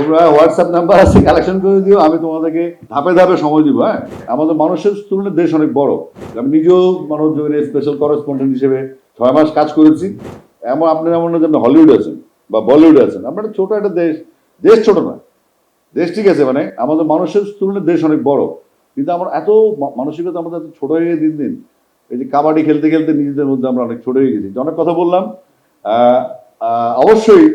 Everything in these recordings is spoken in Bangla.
তোমরা হোয়াটসঅ্যাপ নাম্বার আছে, কালেকশন করে দিও, আমি তোমাদেরকে ধাপে ধাপে সময় দিব। হ্যাঁ, আমাদের মানুষের তুলনায় দেশ অনেক বড়। আমি নিজেও মানুষ জমিনের স্পেশাল করেসপন্ডেন্ট হিসেবে 6 মাস কাজ করেছি। আপনি এমন না যে আপনি হলিউডে আছেন বা বলিউডে আছেন, আমরা একটা ছোট একটা দেশ। দেশ ছোট না, দেশ ঠিক আছে, মানে আমাদের মানুষের তুলনায় দেশ অনেক বড়, কিন্তু আমরা এত মানসিকতা আমাদের এত ছোট হয়ে গেছে দিন দিন। এই যে কাবাডি খেলতে খেলতে নিজেদের মধ্যে আমরা অনেক ছোট হয়ে গেছি। অনেক কথা বললাম। অবশ্যই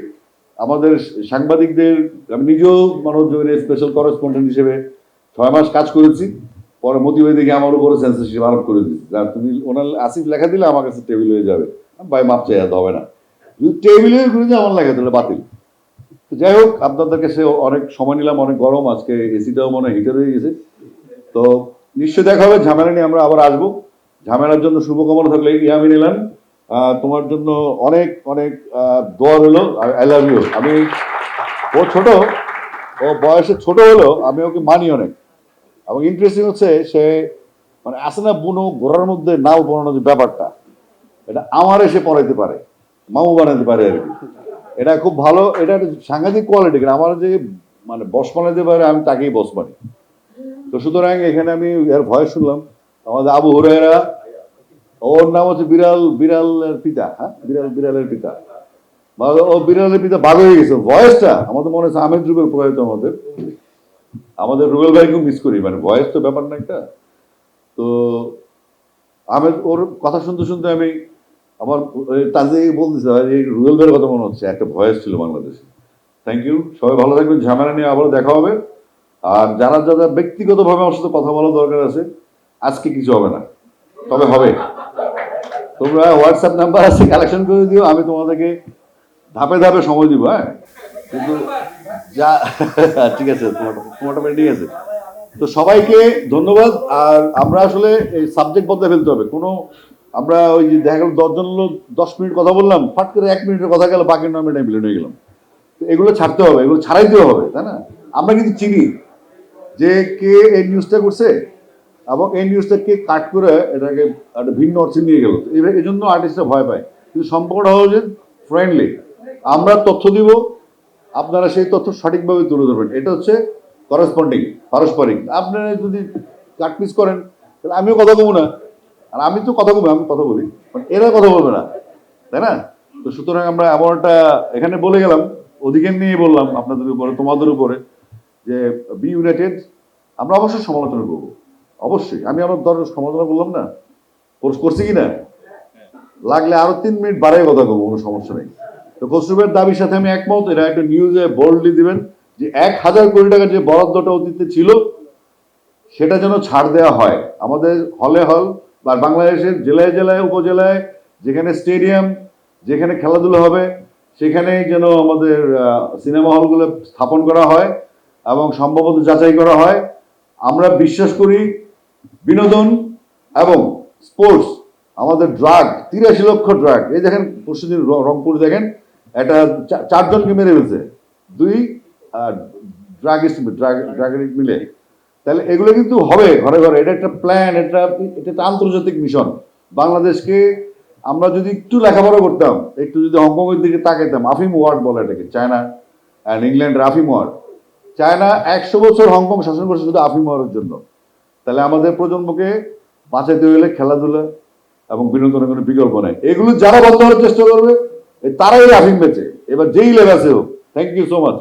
আমাদের সাংবাদিকদের, আমি নিজেও মানুষ জমিনের স্পেশাল করেসপন্ডেন্ট হিসেবে 6 মাস কাজ করেছি। পরে মতি ভাই দেখে আমার উপরে সেন্সরশিপ আরোপ করে দিচ্ছি, তুমি ওনার আসিফ লেখা দিলে আমার কাছে টেবিল হয়ে যাবে। ভাই মাপ চাই হবে না, যদি টেবিলে করে যে আমার লেখা তাহলে বাতিল। যাই হোক, আপনাদের কাছে অনেক সময় নিলাম, অনেক গরম আজকে, এসিটাও মনে হয় হিটার হয়ে গেছে। তো নিশ্চয়ই দেখা হবে, ঝামেলা নিয়ে আমরা আবার আসবো। ঝামেলার জন্য শুভকামনা থাকলে আমি নিলাম। তোমার জন্য অনেক অনেক দোয়া রইল। I love you. আমি, ও ছোট, ও বয়সে ছোট হলো, আমি ওকে মানি অনেক। এবং ইন্টারেস্টিং হচ্ছে, সে মানে আসে না বুনো ঘোড়ার মধ্যে নাও বানানো যে ব্যাপারটা, এটা আমার এসে পড়াইতে পারে, মামু বানাতে পারে আর কি। এটা খুব ভালো, এটা সাংঘাতিক কোয়ালিটি। আমার যে মানে বস বানাতে পারে, আমি তাকেই বস বানি। তো সুতরাং এখানে আমি এর ভয় শুনলাম, আমাদের আবু হুরায়রা, ওর নাম হচ্ছে বিড়াল, বিড়ালের পিতা। হ্যাঁ, বিড়ালের পিতা, ও বিড়ালের পিতা ভাগ হয়ে গেছে। ভয়েসটা আমাদের মনে হচ্ছে আহমেদ রুবেল প্রভাবিত। আমাদের রুবেল ভাই খুব মিস করি, মানে ভয়েস তো ব্যাপার না একটা। তো আহমেদ, ওর কথা শুনতে শুনতে আমি আমার তাজে বলতেছে এই রুবেল ভাইয়ের কথা মনে হচ্ছে, একটা ভয়েস ছিল বাংলাদেশে। থ্যাংক ইউ, সবাই ভালো থাকবেন। ঝামেলা নিয়ে আবারও দেখা হবে। আর যারা যারা ব্যক্তিগতভাবে আমার সাথে কথা বলার দরকার আছে, আজকে কিছু হবে না, তবে হবে। তোমরা হোয়াটসঅ্যাপ নাম্বার আছে, কালেকশন করে দিও, আমি তোমাদেরকে ধাপে ধাপে সময় দিব। হ্যাঁ, কিন্তু যা ঠিক আছে, তোমারটা পেন্ডিং আছে। তো সবাইকে ধন্যবাদ। আর আমরা আসলে এই সাবজেক্ট বদলে ফেলতে হবে। কোনো আমরা ওই যে দেখা গেল 10 জন লোক 10 মিনিট কথা বললাম, ফাট করে 1 মিনিটের কথা গেল, বাকি 9 মিনিট বিলীন হয়ে গেলাম। তো এগুলো ছাড়তে হবে, এগুলো ছাড়াইতে হবে, তাই না? আমরা কিন্তু চিনি যে কে এই নিউজটা করছে এবং এই নিউজটা কে কাট করে এটাকে একটা ভিন্ন অর্থে নিয়ে গেল। এই জন্য আর্টিস্টরা ভয় পায়। কিন্তু সম্পর্কটা হলো যে ফ্রেন্ডলি। আমরা তথ্য দিব, আপনারা সেই তথ্য সঠিকভাবে তুলে ধরবেন। এটা হচ্ছে করেসপন্ডিং, পারস্পরিক। আপনারা যদি কাটপিস করেন তাহলে আমিও কথা বলবো না, আর আমি তো কথা বলবো, আমি কথা বলি, এরা কথা বলবে না, তাই না? তো সুতরাং আমরা এমন একটা এখানে বলে গেলাম, অধিকার নিয়ে বললাম আপনাদের উপরে, তোমাদের উপরে, যে বি ইউনাইটেড। আমরা অবশ্যই সমালোচনা করবো, অবশ্যই। আমি আমার দলের সমালোচনা করলাম না, করছি কি না? লাগলে আরো 3 মিনিট বাড়াই কথা বলবো, কোনো সমস্যা নেই। তো খসরুবের দাবির সাথে আমি একমত। এরা একটা নিউজে বোল্ডলি দিবেন যে 1000 কোটি টাকা যে বরাদ্দটা অতীতে ছিল, সেটা যেন ছাড় দেওয়া হয়। আমাদের হলে হল বা বাংলাদেশের জেলায় জেলায় উপজেলায় যেখানে স্টেডিয়াম, যেখানে খেলাধুলা হবে, সেখানেই যেন আমাদের সিনেমা হলগুলো স্থাপন করা হয় এবং সম্ভবত যাচাই করা হয়। আমরা বিশ্বাস করি বিনোদন এবং স্পোর্টস, আমাদের ড্রাগ, 83 লক্ষ ড্রাগ। এই দেখেন পরশুদিন রংপুর দেখেন, একটা 4 জনকে মেরে ফেলছে, 2 ড্রাগ মিলে। তাহলে এগুলো কিন্তু হবে ঘরে ঘরে। এটা একটা প্ল্যান, এটা একটা আন্তর্জাতিক মিশন। বাংলাদেশকে আমরা যদি একটু লেখাপড়া করতাম, একটু যদি হংকংয়ের দিকে তাকাইতাম, আফিম ওয়ার্ড বলে এটাকে, চায়না অ্যান্ড ইংল্যান্ডের আফিম ওয়ার্ড। চায়না 100 বছর হংকং শাসন করছে শুধু আফিম ওয়ার্ডের জন্য। তাহলে আমাদের প্রজন্মকে বাঁচাইতে হলে খেলাধুলা এবং বিনোদনের কোনো বিকল্প নেই। এগুলো যারা বন্ধ করার চেষ্টা করবে, তারাই আফিম বেচে, এবার যেই লেবাসে হোক। Thank you so much.